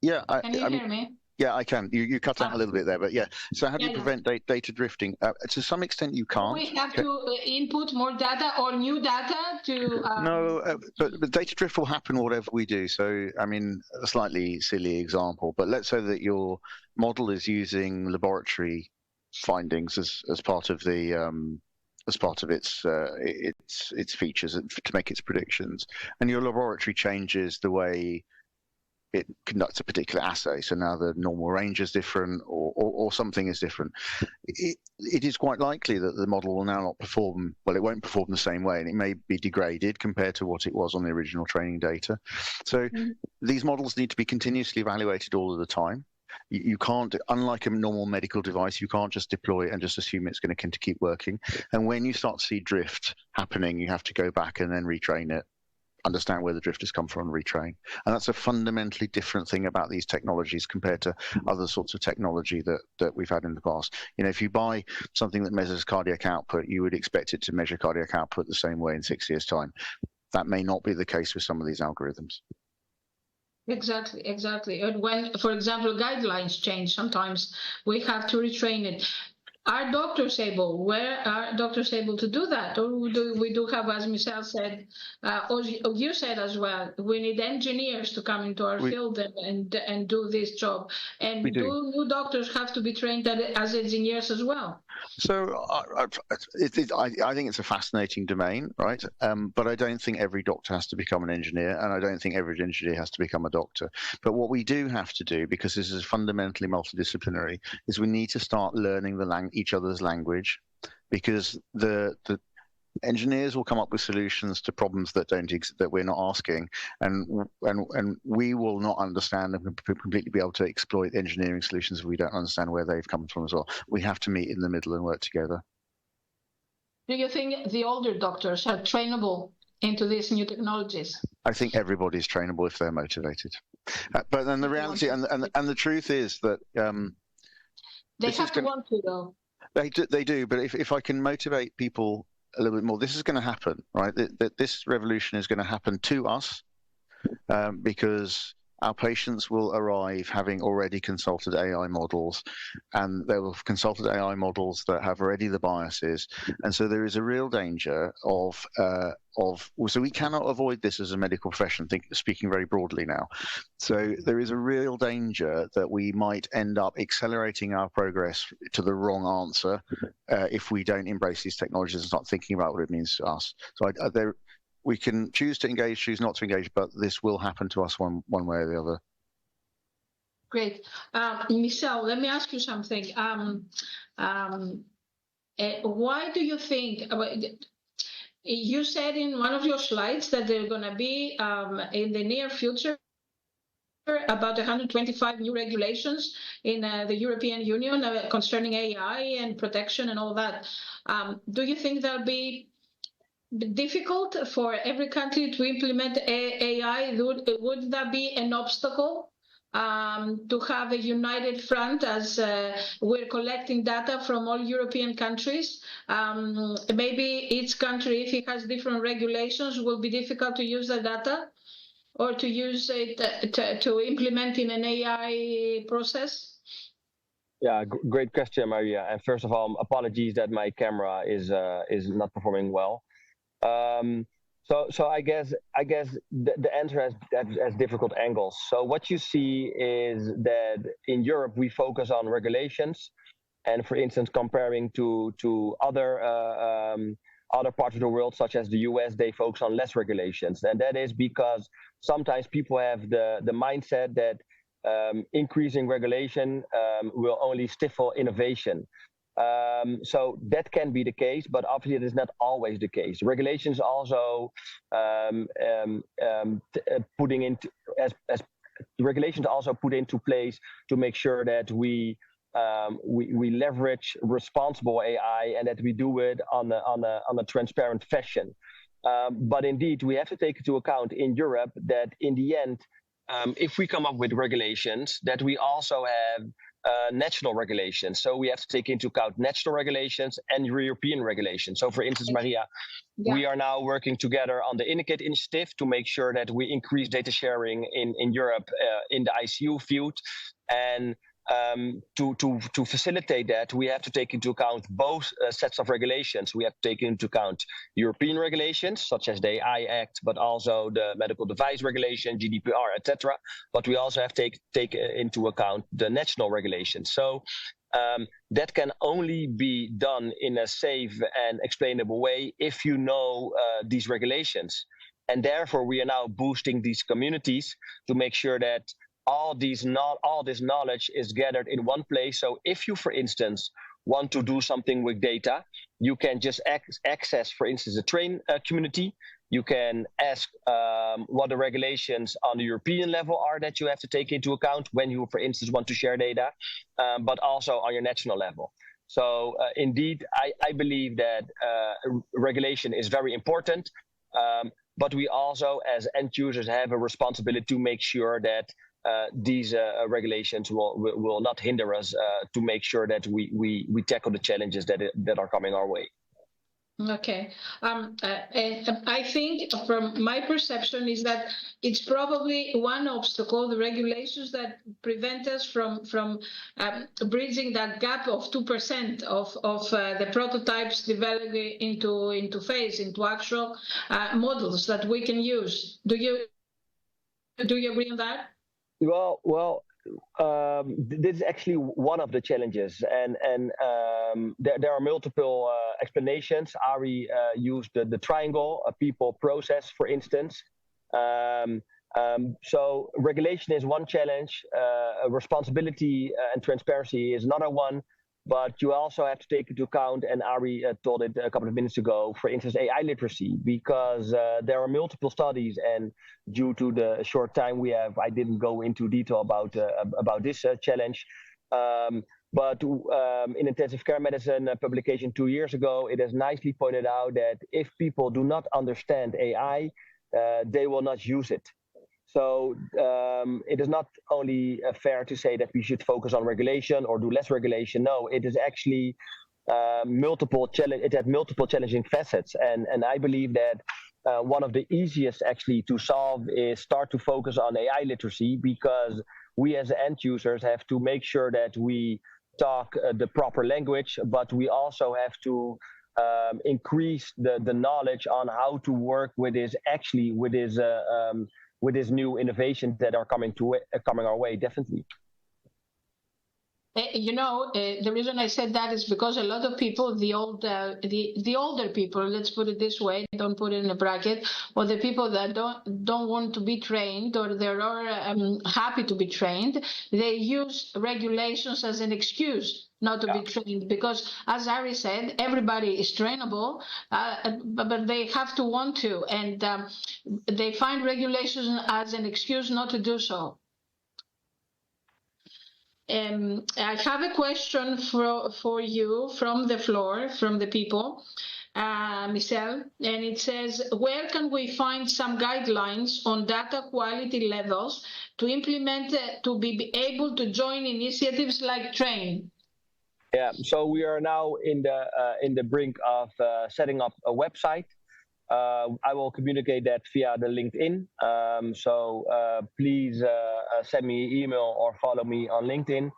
you hear me? Yeah, I can. You cut out a little bit there, but yeah. So how do you prevent data drifting? To some extent, you can't. We have to input more data or new data to... No, but data drift will happen whatever we do. So, I mean, a slightly silly example, but let's say that your model is using laboratory findings as part of the... as part of its features to make its predictions, and your laboratory changes the way it conducts a particular assay. So now the normal range is different, or something is different. It is quite likely that the model will now not perform, well, it won't perform the same way, and it may be degraded compared to what it was on the original training data. So these models need to be continuously evaluated all of the time. You can't, unlike a normal medical device, you can't just deploy it and just assume it's going to keep working. And when you start to see drift happening, you have to go back and then retrain it, understand where the drift has come from, and retrain. And that's a fundamentally different thing about these technologies compared to other sorts of technology that we've had in the past. You know, if you buy something that measures cardiac output, you would expect it to measure cardiac output the same way in 6 years' time. That may not be the case with some of these algorithms. Exactly. And when, for example, guidelines change, sometimes we have to retrain it. Are doctors able? Where are doctors able to do that? Or we do have, as Michelle said, or you said as well, we need engineers to come into our field and do this job. And do new doctors have to be trained as engineers as well? So I think it's a fascinating domain, right? But I don't think every doctor has to become an engineer, and I don't think every engineer has to become a doctor. But what we do have to do, because this is fundamentally multidisciplinary, is we need to start learning each other's language, because the engineers will come up with solutions to problems that that we're not asking, and we will not understand and completely be able to exploit engineering solutions if we don't understand where they've come from as well. We have to meet in the middle and work together. Do you think the older doctors are trainable into these new technologies? I think everybody's trainable if they're motivated. But then the reality and the truth is that they have to want to, though. They do, but if I can motivate people a little bit more, this is going to happen, right? This revolution is going to happen to us, because our patients will arrive having already consulted AI models, and they will have consulted AI models that have already the biases. And so there is a real danger of so we cannot avoid this as a medical profession, speaking very broadly now. So there is a real danger that we might end up accelerating our progress to the wrong answer if we don't embrace these technologies and start thinking about what it means to us. So we can choose to engage, choose not to engage, but this will happen to us one way or the other. Great. Michelle, let me ask you something. Why do you think, you said in one of your slides that there are going to be, in the near future, about 125 new regulations in the European Union concerning AI and protection and all that. Do you think that'll be difficult for every country to implement AI? Would that be an obstacle to have a united front as we're collecting data from all European countries? Maybe each country, if it has different regulations, will be difficult to use the data or to use it to implement in an AI process? Yeah, great question, Maria. And first of all, apologies that my camera is not performing well. So I guess the answer has difficult angles. So what you see is that in Europe we focus on regulations, and for instance, comparing to other parts of the world, such as the US, they focus on less regulations, and that is because sometimes people have the mindset that increasing regulation will only stifle innovation. So that can be the case, but obviously it is not always the case. Regulations also regulations also put into place to make sure that we leverage responsible AI and that we do it on a transparent fashion. But indeed, we have to take into account in Europe that in the end, if we come up with regulations, that we also have national regulations. So we have to take into account national regulations and European regulations. So for instance, Maria, we are now working together on the Indicate initiative to make sure that we increase data sharing in Europe in the ICU field. And to facilitate that, we have to take into account both sets of regulations. We have to take into account European regulations, such as the AI Act, but also the medical device regulation, GDPR, etc. But we also have to take into account the national regulations. So that can only be done in a safe and explainable way if you know these regulations. And therefore, we are now boosting these communities to make sure that all this knowledge is gathered in one place. So if you, for instance, want to do something with data, you can just access, for instance, the train community. You can ask what the regulations on the European level are that you have to take into account when you, for instance, want to share data, but also on your national level. So indeed, I believe that regulation is very important, but we also, as end users, have a responsibility to make sure that these regulations will not hinder us to make sure that we tackle the challenges that are coming our way. Okay. I think from my perception is that it's probably one obstacle, the regulations that prevent us from bridging that gap of 2% of the prototypes developing into phase, into actual models that we can use. Do you agree on that? Well, this is actually one of the challenges, and there are multiple explanations. Ari used the triangle, people, process, for instance. So regulation is one challenge, responsibility and transparency is another one. But you also have to take into account, and Ari told it a couple of minutes ago, for instance, AI literacy, because there are multiple studies, and due to the short time we have, I didn't go into detail about this challenge. But in intensive care medicine publication 2 years ago, it is nicely pointed out that if people do not understand AI, they will not use it. So it is not only fair to say that we should focus on regulation or do less regulation. No, it is actually it has multiple challenging facets, and I believe that one of the easiest actually to solve is start to focus on AI literacy, because we as end users have to make sure that we talk the proper language, but we also have to increase the knowledge on how to work with this new innovations that are coming our way, definitely. The reason I said that is because a lot of people, the older people, let's put it this way, don't put it in a bracket, or the people that don't want to be trained, or they're happy to be trained, they use regulations as an excuse not to be trained, because as Ari said, everybody is trainable, but they have to want to, and they find regulations as an excuse not to do so. I have a question for you from the floor, from the people, Michelle, and it says, where can we find some guidelines on data quality levels to implement, to be able to join initiatives like Train? Yeah, so we are now in the brink of setting up a website. I will communicate that via the LinkedIn. So please send me an email or follow me on LinkedIn.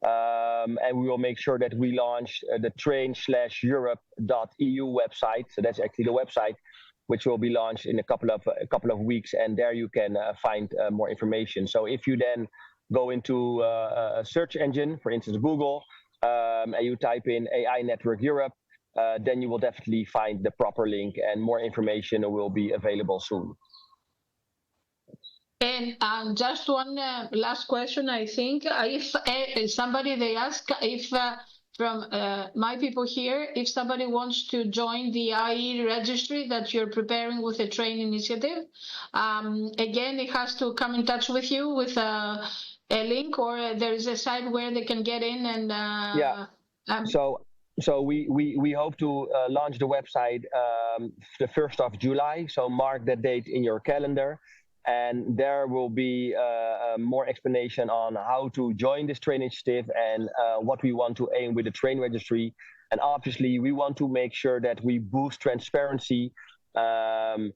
And we will make sure that we launch the train/Europe.eu website. So that's actually the website, which will be launched in a couple of weeks. And there you can find more information. So if you then go into a search engine, for instance, Google, and you type in AI Network Europe, then you will definitely find the proper link, and more information will be available soon. And just one last question, I think. If somebody, they ask if from my people here, if somebody wants to join the IE registry that you're preparing with the Train initiative, again, it has to come in touch with you with a link, or there is a site where they can get in and... So we hope to launch the website the 1st of July. So mark that date in your calendar, and there will be more explanation on how to join this Train initiative and what we want to aim with the Train registry. And obviously, we want to make sure that we boost transparency and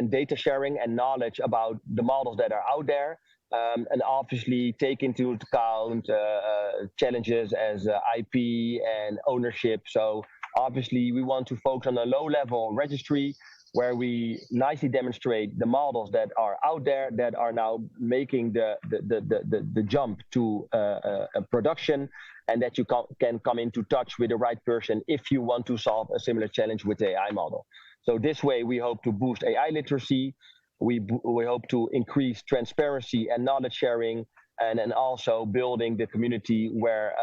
data sharing and knowledge about the models that are out there. And obviously take into account challenges as IP and ownership. So obviously we want to focus on a low-level registry where we nicely demonstrate the models that are out there that are now making the jump to production, and that you can come into touch with the right person if you want to solve a similar challenge with the AI model. So this way we hope to boost AI literacy. We hope to increase transparency and knowledge sharing, and then also building the community where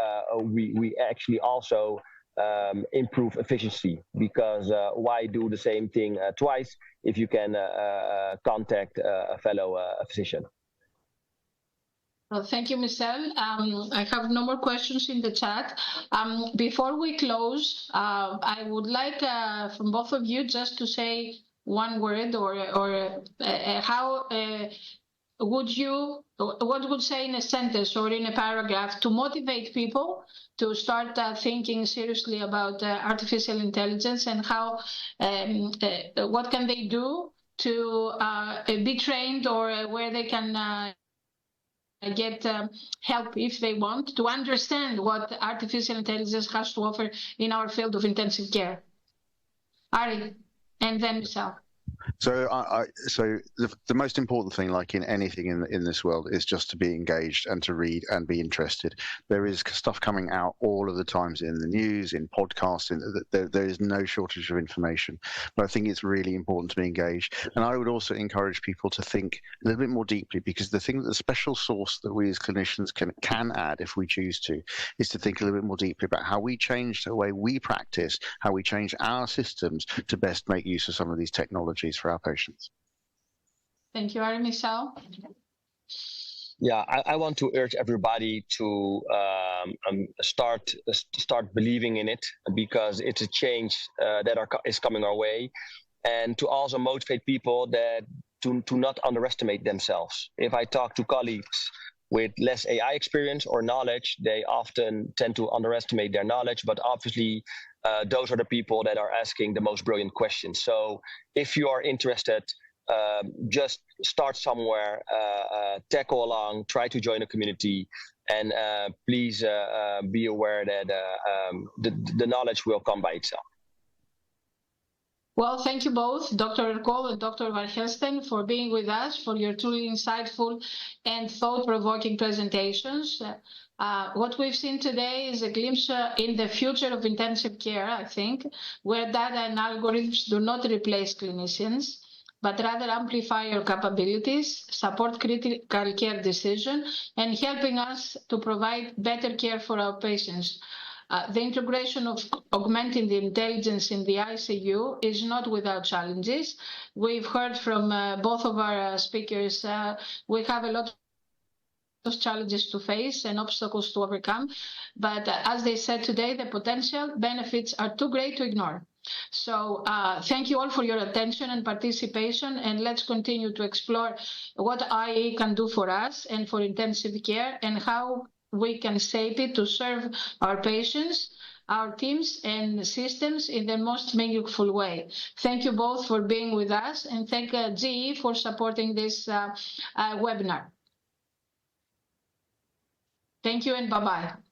we actually also improve efficiency, because why do the same thing twice if you can contact a fellow physician? Well, thank you, Michelle. I have no more questions in the chat. Before we close, I would like from both of you just to say one word, or how what would say in a sentence or in a paragraph to motivate people to start thinking seriously about artificial intelligence, and how what can they do to be trained, or where they can get help if they want to understand what artificial intelligence has to offer in our field of intensive care. Ari, and then Michelle. So the most important thing, like in anything in this world, is just to be engaged and to read and be interested. There is stuff coming out all of the times in the news, in podcasts, there is no shortage of information. But I think it's really important to be engaged. And I would also encourage people to think a little bit more deeply, because the special sauce that we as clinicians can add, if we choose to, is to think a little bit more deeply about how we change the way we practice, how we change our systems to best make use of some of these technologies for our patients. Thank you, Ari. Michelle? Yeah, I want to urge everybody to start believing in it, because it's a change that is coming our way, and to also motivate people that to not underestimate themselves. If I talk to colleagues with less AI experience or knowledge, they often tend to underestimate their knowledge, but obviously those are the people that are asking the most brilliant questions. So if you are interested, just start somewhere, tackle along, try to join a community, and please be aware that the knowledge will come by itself. Well, thank you both, Dr. Ercole and Dr. Verhelsten, for being with us, for your truly insightful and thought-provoking presentations. What we've seen today is a glimpse in the future of intensive care, I think, where data and algorithms do not replace clinicians, but rather amplify your capabilities, support critical care decision, and helping us to provide better care for our patients. The integration of augmented intelligence in the ICU is not without challenges. We've heard from both of our speakers, we have a lot of challenges to face and obstacles to overcome. But as they said today, the potential benefits are too great to ignore. So thank you all for your attention and participation, and let's continue to explore what AI can do for us and for intensive care, and how we can shape it to serve our patients, our teams and systems in the most meaningful way. Thank you both for being with us, and thank GE for supporting this webinar. Thank you and bye-bye.